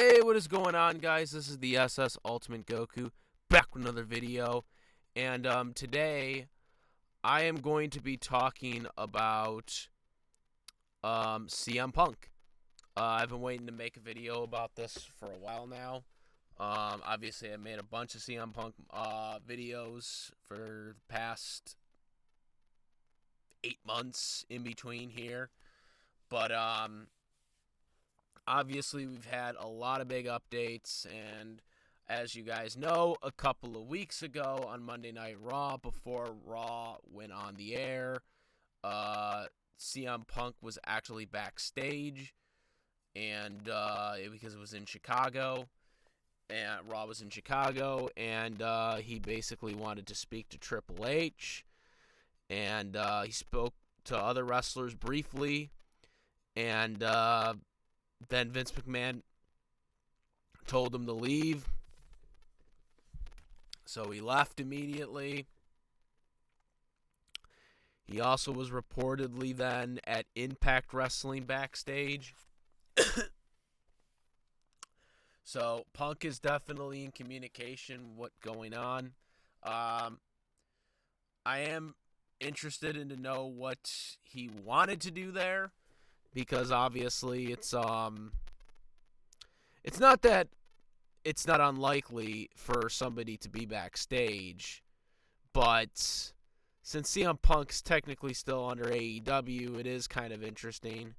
Hey, what is going on, guys? This is the SS Ultimate Goku, back with another video. And today, I am going to be talking about CM Punk. I've been waiting to make a video about this for a while now. Obviously, I made a bunch of CM Punk videos for the past 8 months in between here. But obviously, we've had a lot of big updates, and as you guys know, a couple of weeks ago on Monday Night Raw, before Raw went on the air, CM Punk was actually backstage, and because it was in Chicago, and Raw was in Chicago, and he basically wanted to speak to Triple H, and he spoke to other wrestlers briefly, and then Vince McMahon told him to leave. So he left immediately. He also was reportedly then at Impact Wrestling backstage. So Punk is definitely in communication with what's going on. I am interested in to know what he wanted to do there, because obviously it's not that it's not unlikely for somebody to be backstage, but since CM Punk's technically still under AEW, it is kind of interesting.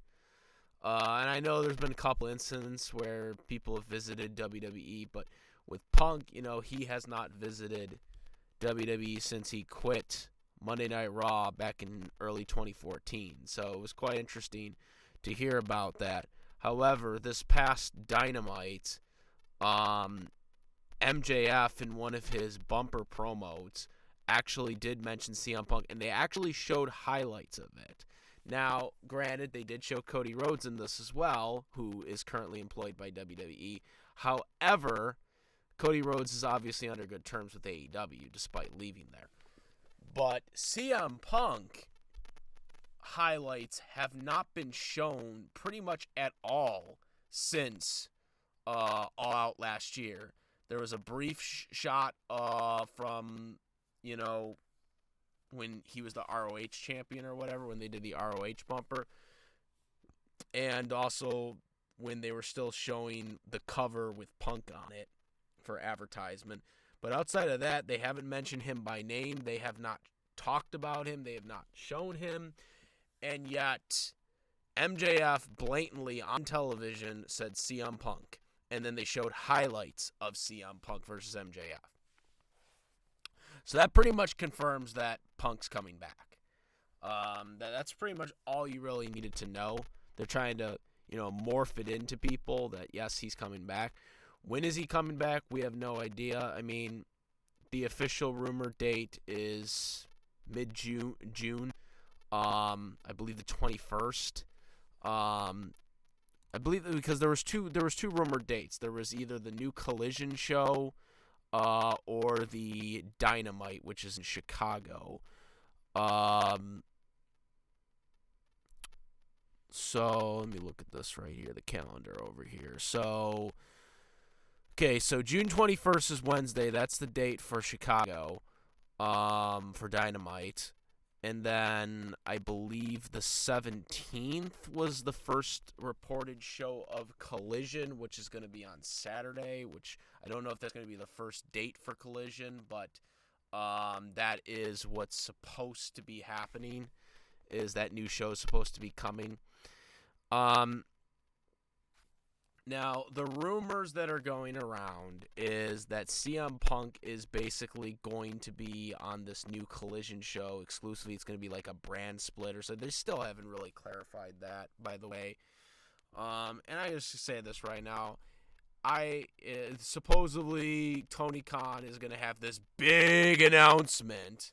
And I know there's been a couple incidents where people have visited WWE, but with Punk, he has not visited WWE since he quit Monday Night Raw back in early 2014. So it was quite interesting to hear about that. However, this past Dynamite, MJF in one of his bumper promos actually did mention CM Punk, and they actually showed highlights of it. Now, granted, they did show Cody Rhodes in this as well, who is currently employed by WWE. However, Cody Rhodes is obviously under good terms with AEW, despite leaving there. But CM Punk highlights have not been shown pretty much at all since All Out last year. There was a brief shot from, when he was the ROH champion or whatever, when they did the ROH bumper. And also when they were still showing the cover with Punk on it for advertisement. But outside of that, they haven't mentioned him by name. They have not talked about him. They have not shown him. And yet, MJF blatantly on television said CM Punk. And then they showed highlights of CM Punk versus MJF. So that pretty much confirms that Punk's coming back. That's pretty much all you really needed to know. They're trying to, morph it into people that, yes, he's coming back. When is he coming back? We have no idea. I mean, the official rumor date is mid-June. I believe the 21st. I believe because there was two rumored dates. There was either the new Collision show or the Dynamite, which is in Chicago. So let me look at this right here, the calendar over here. So June 21st is Wednesday. That's the date for Chicago, for Dynamite. And then I believe the 17th was the first reported show of Collision, which is going to be on Saturday, which I don't know if that's going to be the first date for Collision, but that is what's supposed to be happening, is that new show is supposed to be coming. Now, the rumors that are going around is that CM Punk is basically going to be on this new Collision show exclusively. It's going to be like a brand split, or so. They still haven't really clarified that, by the way. And I just say this right now. Supposedly Tony Khan is going to have this big announcement.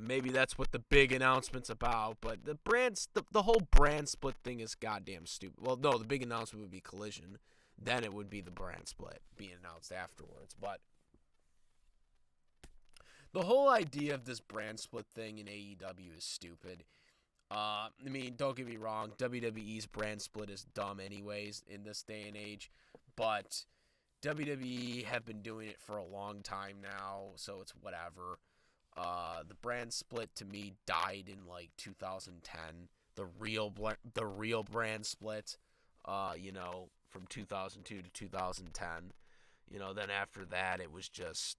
Maybe that's what the big announcement's about, but the whole brand split thing is goddamn stupid. Well, no, the big announcement would be Collision. Then it would be the brand split being announced afterwards. But the whole idea of this brand split thing in AEW is stupid. I mean, don't get me wrong, WWE's brand split is dumb anyways in this day and age, but WWE have been doing it for a long time now, so it's whatever. The brand split to me died in like 2010. The real brand split, from 2002 to 2010. Then after that it was just,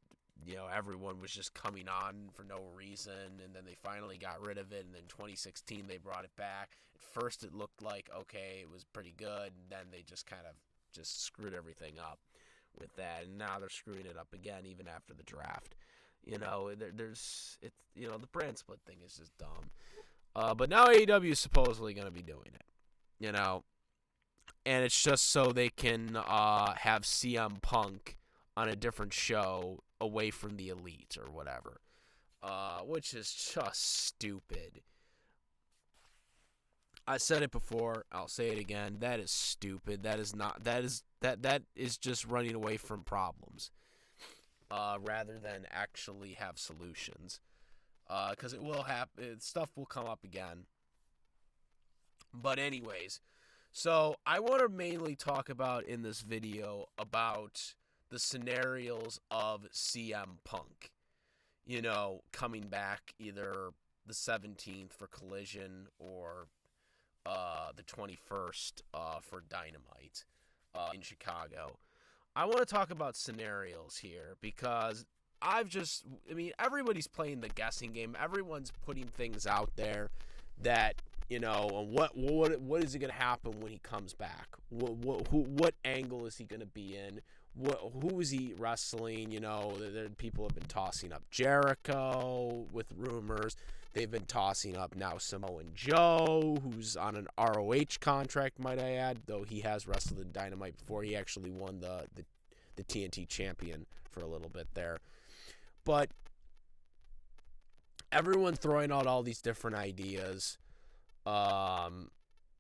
everyone was just coming on for no reason, and then they finally got rid of it, and then 2016 they brought it back. At first it looked like, okay, it was pretty good, and then they just kind of just screwed everything up with that, and now they're screwing it up again even after the draft. The brand split thing is just dumb. But now AEW is supposedly going to be doing it, and it's just so they can have CM Punk on a different show away from the Elite or whatever, which is just stupid. I said it before, I'll say it again. That is stupid. That is just running away from problems, rather than actually have solutions. Because it will happen. Stuff will come up again. But anyways, so I want to mainly talk about in this video about the scenarios of CM Punk, coming back either the 17th for Collision or the 21st for Dynamite in Chicago. I want to talk about scenarios here because everybody's playing the guessing game. Everyone's putting things out there that, what is it going to happen when he comes back? What angle is he going to be in? Who is he wrestling? People have been tossing up Jericho with rumors. They've been tossing up now Samoa Joe, who's on an ROH contract, might I add, though he has wrestled in Dynamite before. He actually won the TNT champion for a little bit there. But everyone throwing out all these different ideas.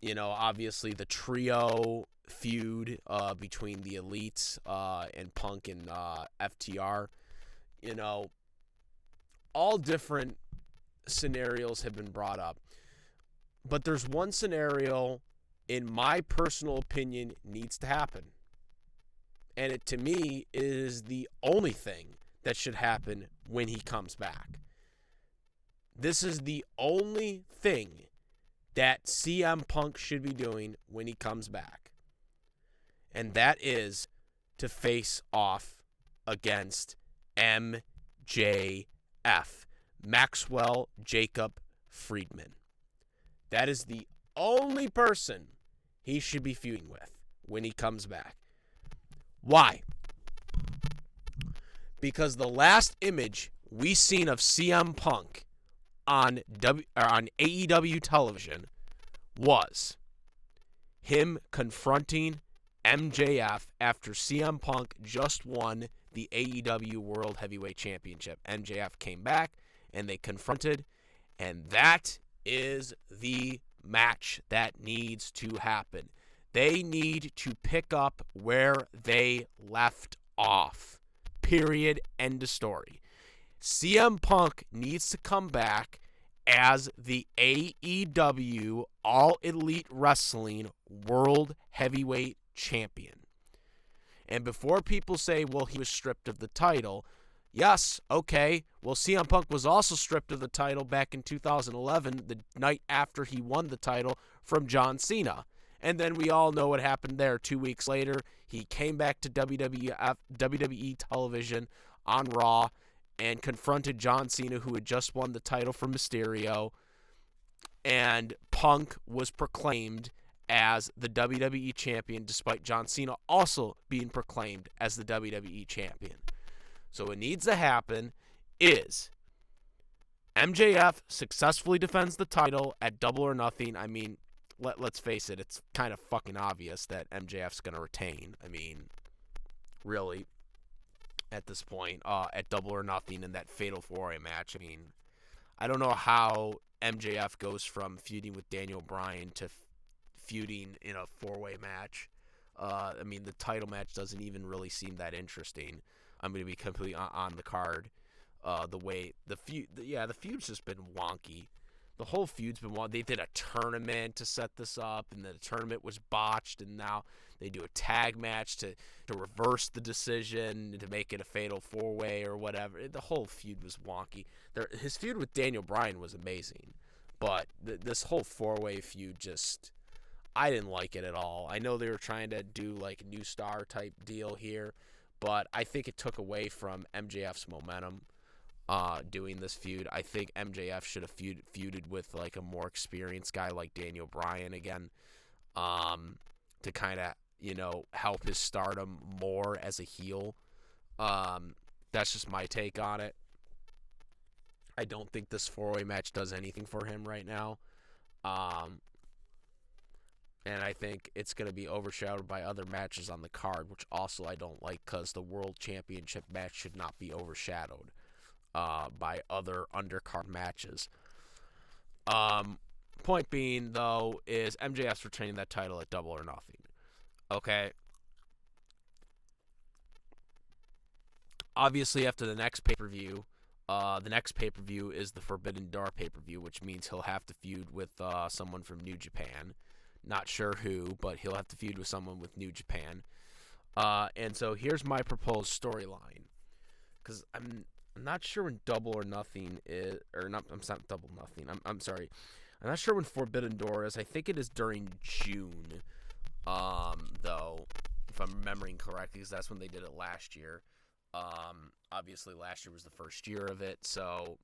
Obviously the trio feud between the Elites and Punk and FTR. All different scenarios have been brought up. But there's one scenario, in my personal opinion, needs to happen. And it, to me, is the only thing that should happen when he comes back. This is the only thing that CM Punk should be doing when he comes back. And that is to face off against MJF, Maxwell Jacob Friedman. That is the only person he should be feuding with when he comes back. Why? Because the last image we seen of CM Punk on AEW television was him confronting MJF after CM Punk just won the AEW World Heavyweight Championship. MJF came back and they confronted, and that is the match that needs to happen. They need to pick up where they left off. Period. End of story. CM Punk needs to come back as the AEW All Elite Wrestling World Heavyweight Champion. And before people say, well, he was stripped of the title, yes, okay. Well, CM Punk was also stripped of the title back in 2011, the night after he won the title from John Cena. And then we all know what happened there. 2 weeks later, he came back to WWE television on Raw and confronted John Cena, who had just won the title from Mysterio. And Punk was proclaimed as the WWE champion, despite John Cena also being proclaimed as the WWE champion. So what needs to happen is MJF successfully defends the title at Double or Nothing. I mean, let's face it, it's kind of fucking obvious that MJF's going to retain. I mean, really, at this point, at Double or Nothing in that Fatal 4-Way match. I mean, I don't know how MJF goes from feuding with Daniel Bryan to feuding in a 4-way match. I mean, the title match doesn't even really seem that interesting. I'm going to be completely on the card. The feud's just been wonky. the whole feud's been won. They did a tournament to set this up, and the tournament was botched, and now they do a tag match to reverse the decision, to make it a fatal four-way or whatever. The whole feud was wonky. His feud with Daniel Bryan was amazing, but this whole four-way feud just, I didn't like it at all. I know they were trying to do like a new star type deal here, but I think it took away from MJF's momentum doing this feud. I think MJF should have feuded with like a more experienced guy like Daniel Bryan again, to kind of, help his stardom more as a heel. That's just my take on it. I don't think this four-way match does anything for him right now. And I think it's going to be overshadowed by other matches on the card, which also I don't like, because the World Championship match should not be overshadowed by other undercard matches. Point being, though, is MJF's retaining that title at Double or Nothing. Okay? Obviously, after the next pay-per-view, is the Forbidden Door pay-per-view, which means he'll have to feud with someone from New Japan. Not sure who, but he'll have to feud with someone with New Japan. And so here's my proposed storyline, because I'm not sure when Double or Nothing is, or not. I'm not Double Nothing. I'm sorry. I'm not sure when Forbidden Door is. I think it is during June, though, if I'm remembering correctly, because that's when they did it last year. Obviously last year was the first year of it, so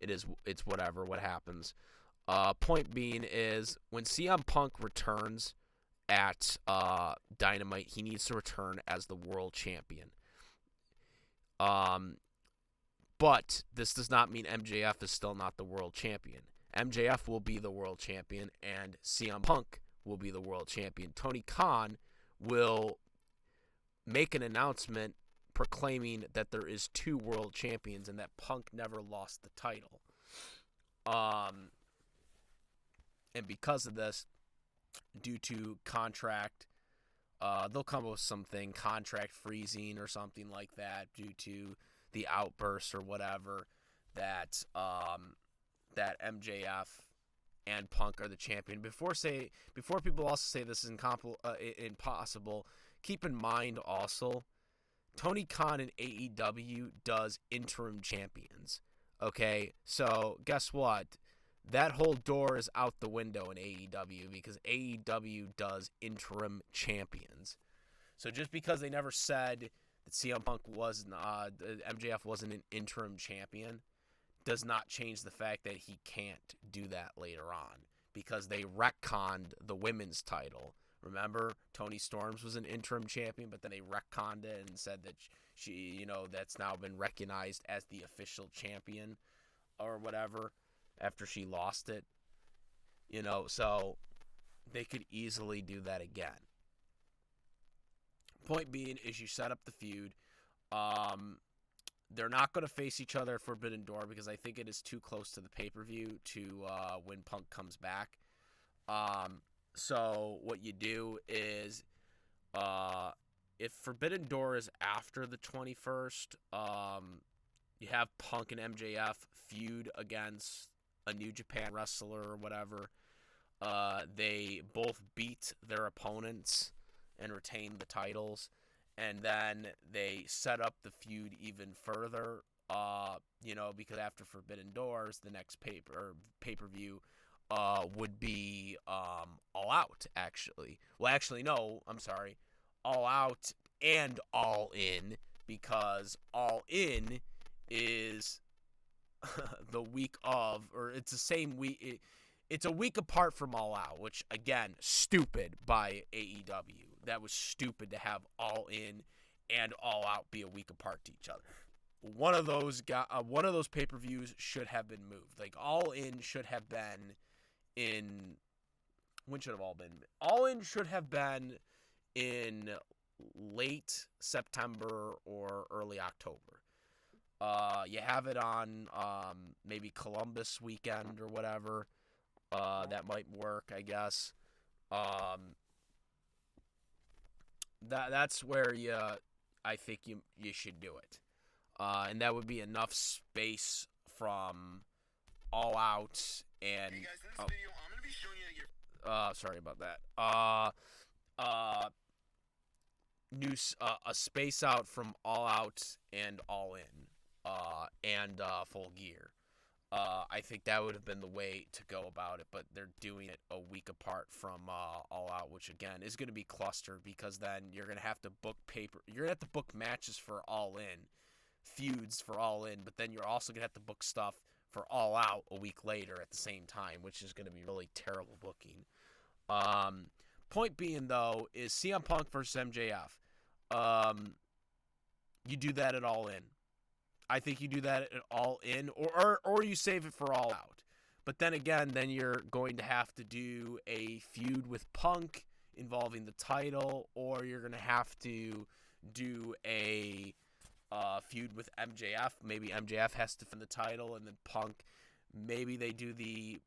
it's whatever, what happens. Point being is, when CM Punk returns at Dynamite, he needs to return as the world champion. But this does not mean MJF is still not the world champion. MJF will be the world champion, and CM Punk will be the world champion. Tony Khan will make an announcement proclaiming that there is 2 world champions and that Punk never lost the title. And because of this, due to contract, they'll come up with something, contract freezing or something like that, due to the outbursts or whatever, that that MJF and Punk are the champion. Before people also say this is impossible, keep in mind also, Tony Khan in AEW does interim champions. Okay, so guess what? That whole door is out the window in AEW, because AEW does interim champions. So just because they never said that CM Punk MJF wasn't an interim champion, does not change the fact that he can't do that later on, because they retconned the women's title. Remember, Toni Storms was an interim champion, but then they retconned it and said that she, that's now been recognized as the official champion or whatever after she lost it. So they could easily do that again. Point being is, you set up the feud. They're not going to face each other at Forbidden Door, because I think it is too close to the pay-per-view to when Punk comes back. So what you do is, if Forbidden Door is after the 21st, you have Punk and MJF feud against a New Japan wrestler or whatever. They both beat their opponents and retain the titles, and then they set up the feud even further, because after Forbidden Doors, the next pay-per-view would be All Out, actually. Well, actually, no, I'm sorry. All Out and All In, because All In is the week of, or it's the same week. It's a week apart from All Out, which, again, stupid by AEW. That was stupid to have All In and All Out be a week apart to each other. One of those pay-per-views should have been moved. Like, All In should have been in... When should have All been? All In should have been in late September or early October. You have it on maybe Columbus weekend or whatever. That might work, I guess. That's where I think you should do it. And that would be enough space from All Out And Hey guys, in this video, I'm gonna be showing you your. sorry about that. A space out from All Out and All In, and Full Gear. I think that would have been the way to go about it, but they're doing it a week apart from All Out, which again is going to be clustered because then you're going to have to book You're going to have to book matches for All In, feuds for All In, but then you're also going to have to book stuff for All Out a week later at the same time, which is going to be really terrible booking. Point being though is CM Punk versus MJF. You do that at All In. I think you do that at All In, or you save it for All Out. But then again, then you're going to have to do a feud with Punk involving the title, or you're going to have to do a feud with MJF. Maybe MJF has to defend the title, and then Punk. Maybe they do the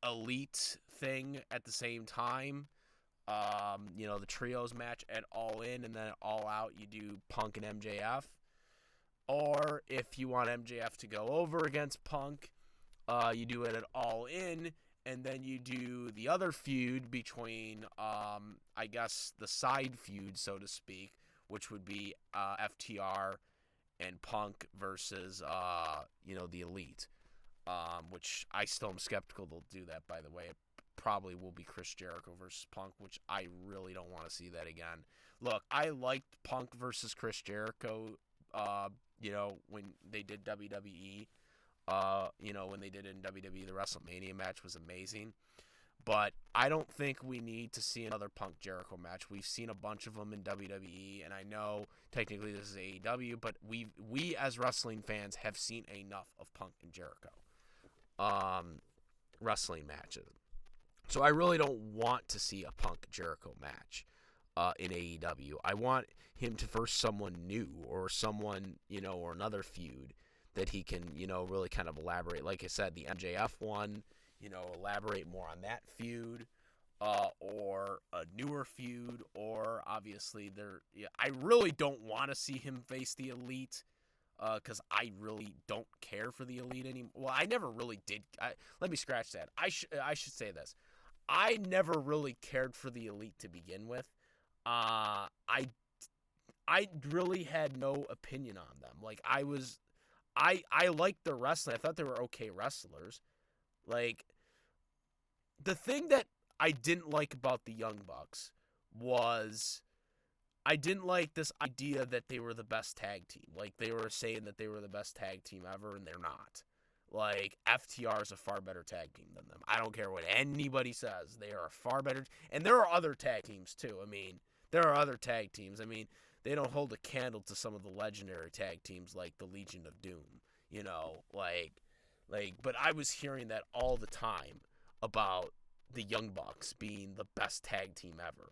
Elite thing at the same time. The trios match at All In, and then All Out you do Punk and MJF. Or if you want MJF to go over against Punk, you do it at All In, and then you do the other feud between, I guess, the side feud, so to speak, which would be FTR and Punk versus, the Elite, which I still am skeptical they'll do that, by the way. It probably will be Chris Jericho versus Punk, which I really don't want to see that again. Look, I liked Punk versus Chris Jericho, when they did WWE, when they did it in WWE, the WrestleMania match was amazing. But I don't think we need to see another Punk Jericho match. We've seen a bunch of them in WWE, and I know technically this is AEW, but we as wrestling fans have seen enough of Punk and Jericho wrestling matches. So I really don't want to see a Punk Jericho match in AEW. I want him to verse someone new or someone, or another feud that he can, really kind of elaborate. Like I said, the MJF one, elaborate more on that feud, or a newer feud, or obviously I really don't want to see him face the Elite, because I really don't care for the Elite anymore. Well, I never really did. Let me scratch that. I should say this. I never really cared for the Elite to begin with. I really had no opinion on them. Like, I liked their wrestling. I thought they were okay wrestlers. Like, the thing that I didn't like about the Young Bucks was I didn't like this idea that they were the best tag team. Like, they were saying that they were the best tag team ever, and they're not. Like, FTR is a far better tag team than them. I don't care what anybody says. They are a far better... And there are other tag teams, too. I mean, there are other tag teams. I mean, they don't hold a candle to some of the legendary tag teams like the Legion of Doom. But I was hearing that all the time about the Young Bucks being the best tag team ever.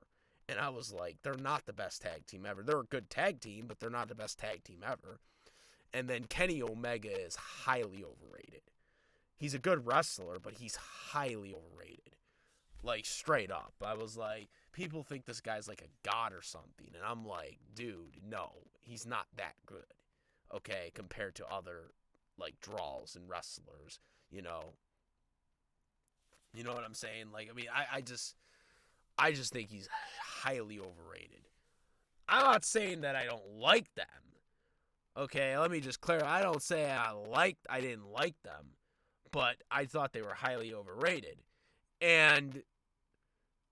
And I was like, they're not the best tag team ever. They're a good tag team, but they're not the best tag team ever. And then Kenny Omega is highly overrated. He's a good wrestler, but he's highly overrated. Like, straight up. I was like, people think this guy's like a god or something. And I'm like, dude, no, he's not that good. Okay, compared to other, like, draws and wrestlers, You know what I'm saying? Like, I mean, I just think he's highly overrated. I'm not saying that I don't like them. Okay, let me just clarify. I don't say I didn't like them, but I thought they were highly overrated. And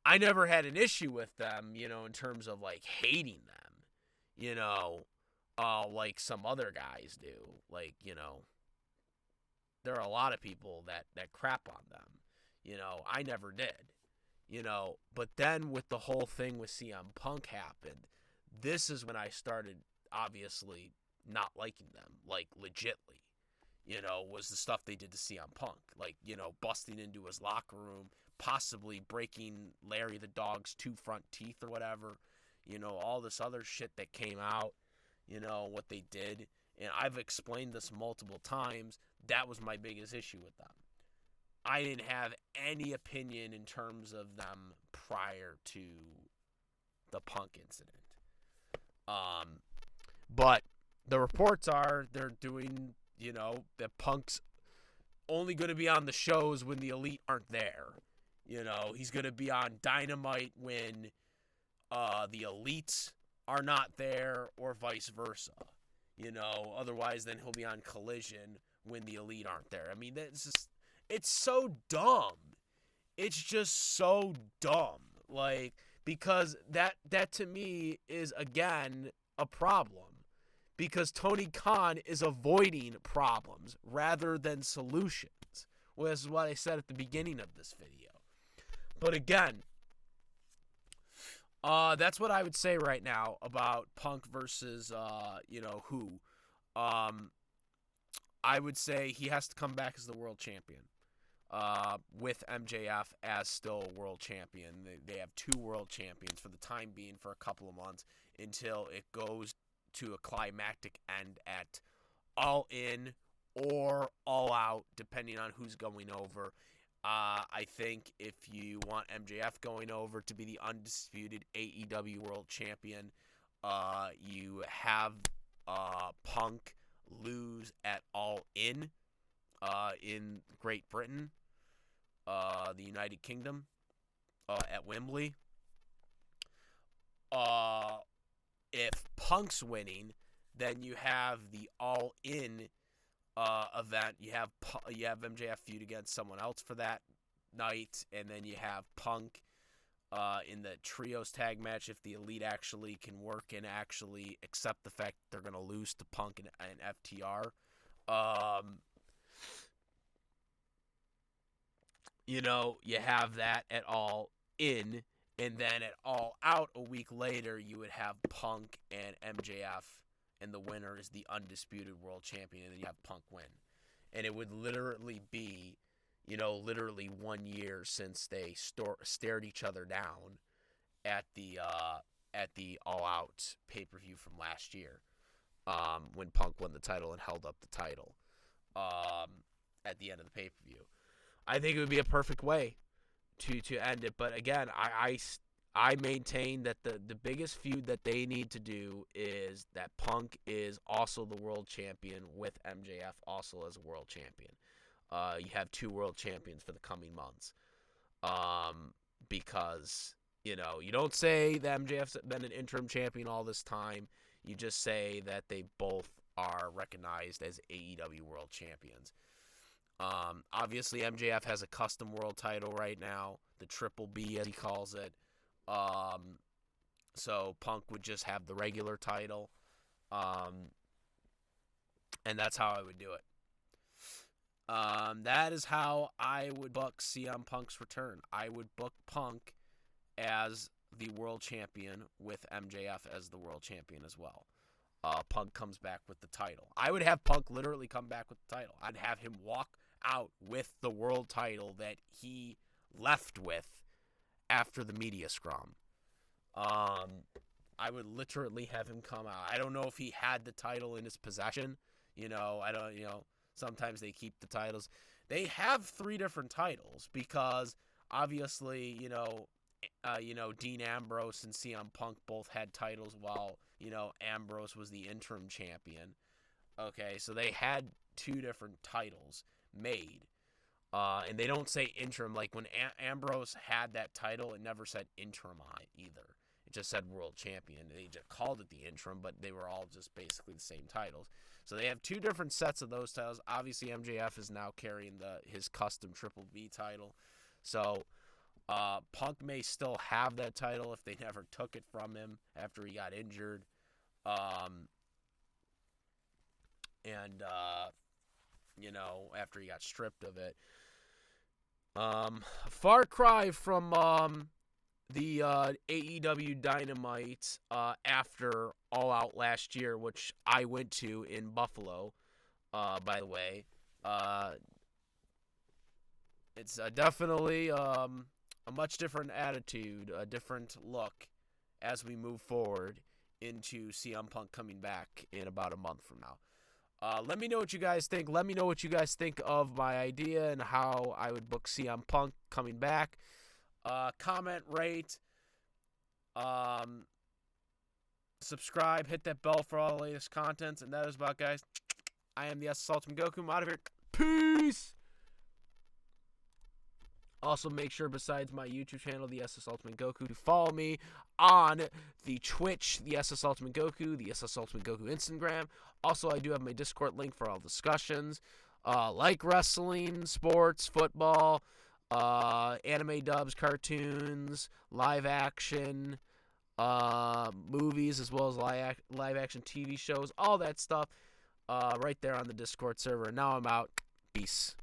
I never had an issue with them, in terms of, like, hating them, like some other guys do. Like, there are a lot of people that crap on them. I never did. But then with the whole thing with CM Punk happened, this is when I started, obviously, not liking them, like, legitly, was the stuff they did to CM Punk. Like, busting into his locker room, possibly breaking Larry the Dog's 2 front teeth or whatever, all this other shit that came out, what they did. And I've explained this multiple times. That was my biggest issue with them. I didn't have any opinion in terms of them prior to the Punk incident. But the reports are they're doing, that Punk's only going to be on the shows when the Elite aren't there. You know, he's going to be on Dynamite when the Elites are not there, or vice versa. You know, otherwise then he'll be on Collision when the Elite aren't there. I mean, it's so dumb. It's just so dumb. Like, because that to me is, again, a problem. Because Tony Khan is avoiding problems rather than solutions. Well, this is what I said at the beginning of this video. But again, that's what I would say right now about Punk versus, who. I would say he has to come back as the world champion. With MJF as still world champion. They have 2 world champions for the time being for a couple of months until it goes to a climactic end at All In or All Out, depending on who's going over. I think if you want MJF going over to be the undisputed AEW World Champion, you have Punk lose at All In Great Britain, the United Kingdom, at Wembley. If Punk's winning, then you have the All In event. You have MJF feud against someone else for that night, and then you have Punk in the trios tag match if the Elite actually can work and actually accept the fact they're going to lose to Punk and FTR. You have that at All In, and then at All Out a week later, you would have Punk and MJF, and the winner is the undisputed world champion, and then you have Punk win. And it would literally be, 1 year since they stared each other down at the All Out pay-per-view from last year, when Punk won the title and held up the title at the end of the pay-per-view. I think it would be a perfect way to end it. But again, I maintain that the biggest feud that they need to do is that Punk is also the world champion with MJF also as a world champion. You have 2 world champions for the coming months. Because, you don't say that MJF's been an interim champion all this time. You just say that they both are recognized as AEW world champions. Obviously, MJF has a custom world title right now, the Triple B as he calls it. So Punk would just have the regular title. And that's how I would do it. That is how I would book CM Punk's return. I would book Punk as the world champion with MJF as the world champion as well. Punk comes back with the title. I would have Punk literally come back with the title. I'd have him walk out with the world title that he left with after the media scrum. I would literally have him come out. I don't know if he had the title in his possession. Sometimes they keep the titles. They have 3 different titles because obviously, Dean Ambrose and CM Punk both had titles while, Ambrose was the interim champion. Okay, so they had 2 different titles made. And they don't say interim. Like when Ambrose had that title, it never said interim on it either. It just said world champion. They just called it the interim, but they were all just basically the same titles. So they have 2 different sets of those titles. Obviously, MJF is now carrying his custom Triple B title. So Punk may still have that title if they never took it from him after he got injured. After he got stripped of it. Far cry from the AEW Dynamite after All Out last year, which I went to in Buffalo, by the way. It's definitely a much different attitude, a different look as we move forward into CM Punk coming back in about a month from now. Let me know what you guys think. Let me know what you guys think of my idea and how I would book CM Punk coming back. Comment, rate, subscribe, hit that bell for all the latest contents. And that is about, guys. I am the SS Ultimate Goku. I'm out of here. Peace! Also, make sure, besides my YouTube channel, the SS Ultimate Goku, to follow me on the Twitch, the SS Ultimate Goku, the SS Ultimate Goku Instagram. Also, I do have my Discord link for all discussions, like wrestling, sports, football, anime dubs, cartoons, live action, movies, as well as live action TV shows, all that stuff, right there on the Discord server. Now I'm out. Peace.